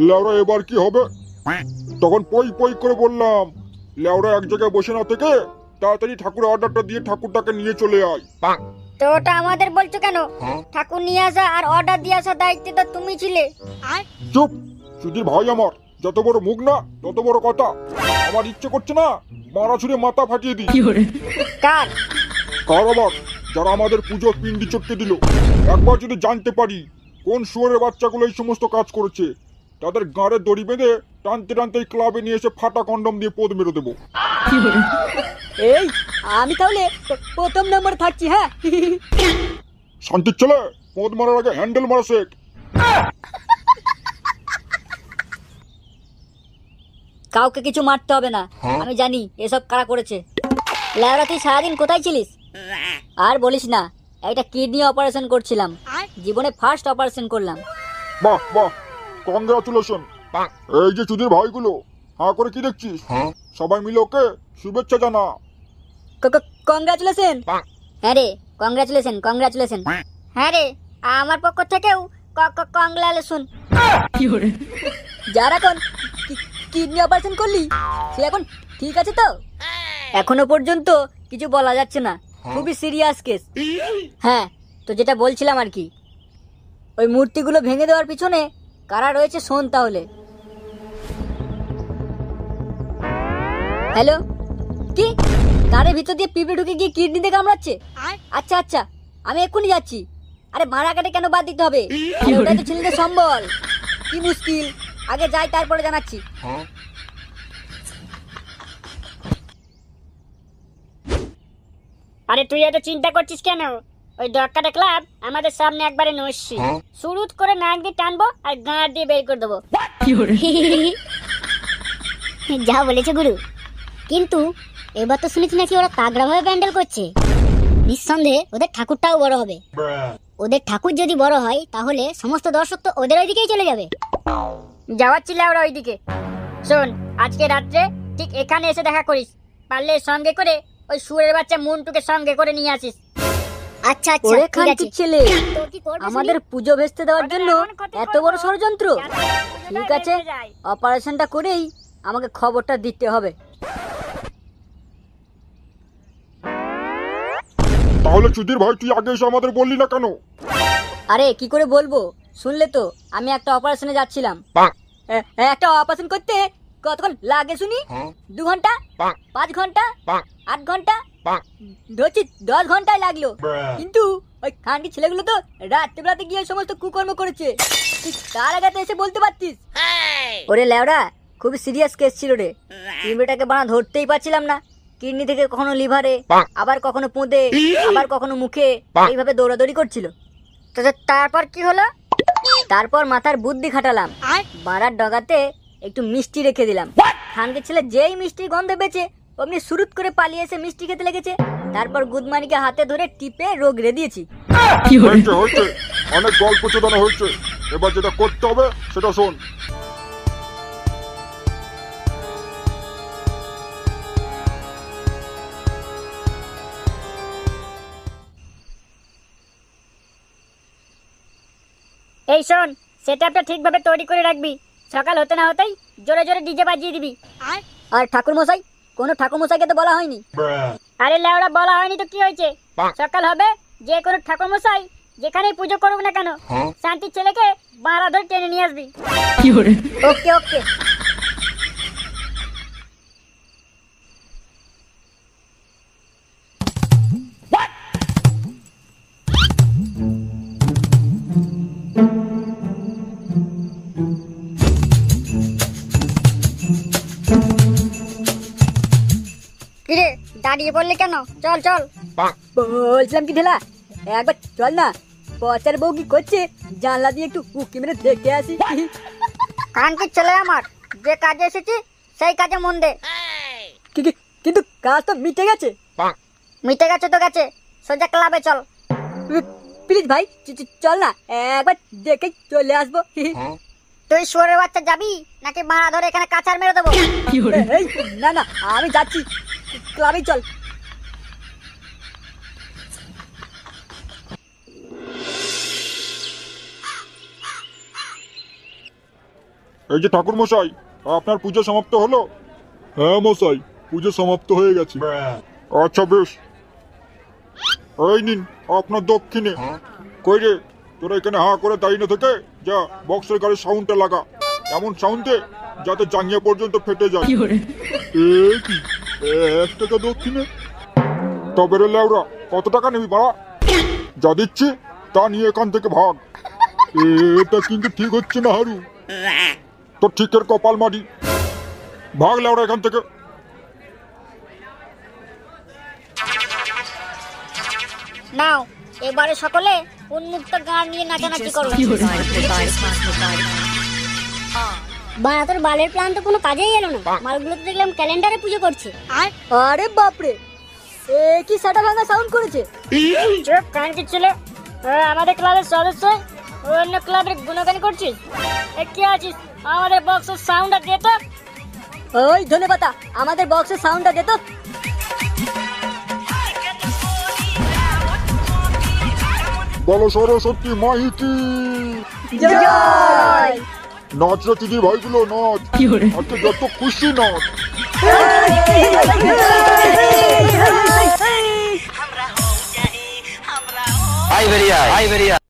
লেওরা এবার কি হবে? তখন পই পই করে বললাম, লেওরা এক জায়গায় বসে না থেকে তাড়াতাড়ি ঠাকুরের অর্ডারটা দিয়ে ঠাকুরটাকে নিয়ে চলে আয়। তো ওটা আমাদের বলছো কেন? ঠাকুর নিয়ে আসা আর অর্ডার দিয়ে আসা দায়িত্ব তো তুমি ছিলে। চুপ! সুধীর ভাই আমার যত বড় মুখ না তত বড় কথা। আমার ইচ্ছে করছে না মারা ছুড়ে মাথা ফাটিয়ে দিই। কার? কার আবার? যারা আমাদের পুজোর পিন্ডি চটকে দিল। একবার যদি জানতে পারি কোন শুয়োরের বাচ্চাগুলো এই সমস্ত কাজ করেছে, তাদের গাঁড়ে দড়ি বেঁধে টানতে টানতে এই ক্লাবে নিয়ে এসে ফাটা কন্ডম দিয়ে পোদ মেরে দেবো। এই আমি তাহলে প্রথম নম্বর থাকছি। হ্যাঁ শান্তির ছেলে, পোদ মারার আগে হ্যান্ডেল মারা শেখ। কাউকে কিছু মারতে হবে না, আমি জানি এসব কারা করেছে। লেওরা তুই সারাদিন কোথায় ছিলিস? আর বলিস না, একটা কিডনি অপারেশন করছিলাম, জীবনে ফার্স্ট অপারেশন করলাম। বাহ বাহ, কংগ্রাচুলেশন। এই যে সুধীর ভাইগুলো হাঁ করে কি দেখছিস? সবাই মিলে ওকে শুভেচ্ছা জানা। কংগ্রাচুলেশন। হ্যাঁ রে, কংগ্রাচুলেশন কংগ্রাচুলেশন। হ্যাঁ রে, আমার পক্ষ থেকেও কংগ্রাচুলেশন। যারা এখন কিডনি অপারেশন করলি সে এখন ঠিক আছে তো? এখনো পর্যন্ত কিছু বলা যাচ্ছে না, খুবই সিরিয়াস কেস। হ্যাঁ, তো যেটা বলছিলাম আর কি, ওই মূর্তিগুলো ভেঙে দেওয়ার পিছনে কারা রয়েছে শোন তাহলে। হ্যালো, কি তারের ভিতর দিয়ে পিঁপড়ে ঢুকে গিয়ে কিডনিতে কামড়াচ্ছে? আচ্ছা আচ্ছা, আমি এক্ষুনি যাচ্ছি। আরে মারা কাটে কেন বাদ দিতে হবে? ওটাই তো ছেলেদের সম্বল। কি মুশকিল, আগে যাই তারপরে জানাচ্ছি। আরে তুই এত চিন্তা করছিস কেন? ওই ডক্কাটা ক্লাব আমাদের সামনে একবারে নস্যি, শুরুত করে নাক দিয়ে টানবো আর গাঁট দিয়ে বের করে দেবো। যা বলেছে গুরু, কিন্তু এবার তো শুনেছি নাকি ওরা তাগড়া ভাবে প্যান্ডেল করছে। নিঃসন্দেহে ওদের ঠাকুরটাও বড় হবে। ওদের ঠাকুর যদি বড় হয় তাহলে সমস্ত দর্শক তো ওদের ওইদিকেই চলে যাবে। যাওয়াচ্ছিল ওরা ওইদিকে। শোন, আজকে রাত্রে ঠিক এখানে এসে দেখা করিস, পারলে সঙ্গে করে ওই শুয়োরের বাচ্চা মুন্টুকে সঙ্গে করে নিয়ে আসিস। আচ্ছা আচ্ছা, ওরে ঠিক খানকির আছে। ছেলে, তো কি করবে আমাদের পুজো ভেস্তে দেওয়ার জন্য এত বড় ষড়যন্ত্র? ঠিক আছে, অপারেশনটা করেই আমাকে খবরটা দিতে হবে। তাহলে সুধীর ভাই তুই আগে এসে আমাদের বললি না কেন? আরে কি করে বলবো, শুনলে তো আমি একটা অপারেশনে যাচ্ছিলাম। একটা অপারেশন করতে কতক্ষণ লাগে শুনি? 2 ঘন্টা, 5 ঘন্টা, 8 ঘন্টা, ধরছি 10 ঘন্টায় লাগলো। কিন্তু ওই খানকি ছেলেগুলো তো রাত্রেবেলাতে গিয়ে সমস্ত কুকর্ম করেছে। তুই তার আগে তো এসে বলতে পারতিস। ওরে লেওড়া, খুবই সিরিয়াস কেস ছিল রে। কিডনিটাকে বানা ধরতেই পারছিলাম না। কিডনি থেকে কখনো লিভারে, আবার কখনো পোঁদে, আবার কখনো মুখে, এইভাবে দৌড়াদৌড়ি করছিল। তারপর কি হলো? তারপর মাথার বুদ্ধি খাটালাম, বাড়ার ডগাতে একটু মিষ্টি রেখে দিলাম। খানকে ছেলে যেই মিষ্টির গন্ধে বেঁচে অমনি সুরুত করে পালিয়ে এসে মিষ্টি খেতে লেগেছে। তারপর গুদমানিকে হাতে ধরে টিপে রোগড়ে দিয়েছি। হয়েছে হয়েছে, অনেক গল্প চোদানো হয়েছে, এবার যেটা করতে হবে সেটা শোন। এই শোন, সেটআপটা ঠিকভাবে তৈরি করে রাখবি। সকাল হতে না হতেই জোরে জোরে ডিজে বাজিয়ে দিবি। আর ঠাকুর মশাই, কোনো ঠাকুর মশাইকে তো বলা হয়নি। আরে লেওড়া, বলা হয়নি তো কি হয়েছে? সকাল হবে, যে কোনো ঠাকুর মশাই যেখানেই পুজো করুক না কেন, শান্তির ছেলেকে বাঁড়া ধরে টেনে নিয়ে আসবি। ওকে ওকে। কিরে দাঁড়িয়ে পড়লি কেন? চল চল। বলছিলাম কি ঢেলা, একবার চল না, পচার বউ কি করছে জানলা দিয়ে একটু উকি মেরে দেখে আসি। কানকির ছেলে আমার, যে কাজে এসেছি সেই কাজে মন দে। কিন্তু কাজ তো মিটে গেছে। মিটে গেছে তো গেছে, সোজা ক্লাবে চল। প্লিজ ভাই চল না, একবার দেখে চলে আসবো। তুই শুয়োরের বাচ্চা যাবি নাকি বাঁড়া ধরে এখানে কাছার মেরে দেবো? এই, না না, আমি যাচ্ছি, ক্লাবেই চল। এই যে ঠাকুর মশাই, আপনার পুজো সমাপ্ত হলো? হ্যাঁ মশাই, পুজো সমাপ্ত হয়ে গেছে। আচ্ছা বেশ, এই নিন আপনার দক্ষিণে। কই রে, তোরা এখানে হা করে দাঁড়িয়ে না থেকে যা বক্সের গাড়ির সাউন্ডটা লাগা, এমন সাউন্ডে যাতে জাঙ্গিয়া পর্যন্ত ফেটে যায়। এ কি, 1 টাকা দক্ষিণে? তবে রে লেওরা, কত টাকা নিবি বাড়া? যা দিচ্ছি তা নিয়ে এখান থেকে ভাগ। এটা কিন্তু ঠিক হচ্ছে না হারু, তো ঠিকের কপাল মারি। ভাগ লেওরা এখান থেকে। নাও, এবারে সকলে উন্মুক্ত গান নিয়ে নাচানাচি করো। বাড়া তোর বালের প্ল্যান তো কোনো কাজেই এলো না। মালগুলো তো দেখলাম ক্যালেন্ডারে পুজো করছে। আরে বাপরে, এ কি সাটা ভাঙা সাউন্ড করেছে? চুপ কানকি ছিল, আমাদের ক্লাবের সদস্য অন্য ক্লাবের গুণগান করছিস? কি আছিস, আমাদের বক্সের সাউন্ডটা দে তো। ওই ধন্যবাদ, আমাদের বক্সের সাউন্ডটা দে তো। বলো সরস্বতী মাইকি জয়। নাচ রে দিদি ভাইগুলো, নাচ। আজকে যত খুশি নাচ। आई बेरिया